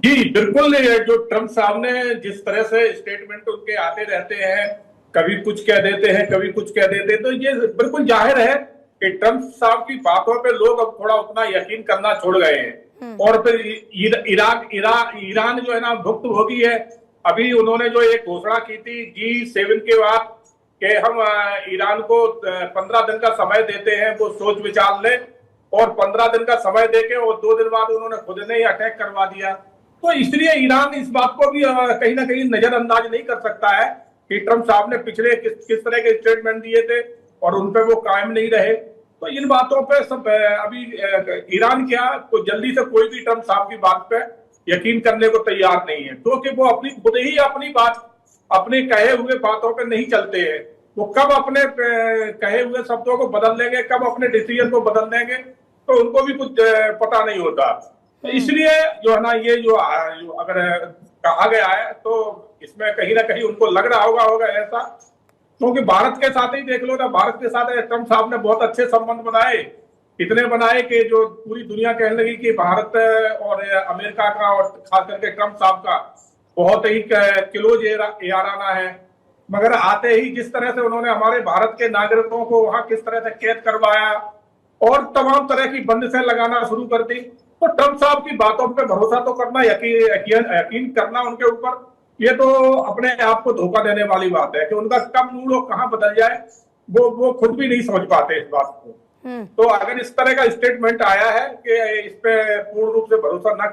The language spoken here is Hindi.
जी बिल्कुल, ये जो ट्रम्प साहब ने जिस तरह से स्टेटमेंट उनके आते रहते हैं, कभी कुछ कह देते हैं, कभी कुछ कह देते हैं, तो ये बिल्कुल जाहिर है कि ट्रम्प साहब की बातों पे लोग अब थोड़ा उतना यकीन करना छोड़ गए हैं। और फिर ईरान जो है ना भुक्तभोगी है। अभी उन्होंने जो एक घोषणा की थी G7 के बाद कि हम ईरान को 15 दिन का समय देते हैं, वो सोच विचार ले। और 15 दिन का समय देके और 2 दिन बाद उन्होंने खुद ने ही अटैक करवा दिया। तो इसलिए ईरान इस बात को भी कहीं ना कहीं नजरअंदाज नहीं कर सकता है कि ट्रम्प साहब ने पिछले किस तरह के स्टेटमेंट दिए थे और उन पे वो कायम नहीं रहे। तो इन बातों पे सब अभी ईरान क्या तो जल्दी से कोई भी ट्रम्प साहब की बात पे यकीन करने को तैयार नहीं है, क्योंकि वो अपनी खुद ही अपनी बात अपने कहे हुए बातों पे नहीं चलते हैं। वो कब अपने कहे हुए शब्दों को बदल लेंगे, कब अपने डिसीजन को बदल देंगे, तो उनको भी कुछ पता नहीं होता। तो इसलिए जो है ना ये जो अगर कहा गया है तो इसमें कहीं ना कहीं उनको लग रहा होगा ऐसा, क्योंकि भारत के साथ ही देख लो ना, भारत के साथ ट्रम्प साहब ने बहुत अच्छे संबंध बनाए। इतने बनाए कि जो पूरी दुनिया कहने लगी कि भारत और अमेरिका का और खास करके ट्रम्प साहब का बहुत ही क्लोज याराना है। मगर आते ही जिस तरह से उन्होंने हमारे भारत के नागरिकों को वहां किस तरह से कैद करवाया और तमाम तरह की बंदिशें लगाना शुरू कर दी, तो ट्रम्प साहब की बातों पे भरोसा तो करना, यकीन करना उनके ऊपर, ये तो अपने आप को धोखा देने वाली बात है कि उनका कब मूड और कहां बदल जाए वो खुद भी नहीं समझ पाते इस बात को। तो अगर इस तरह का स्टेटमेंट आया है कि इस पे पूर्ण रूप से भरोसा ना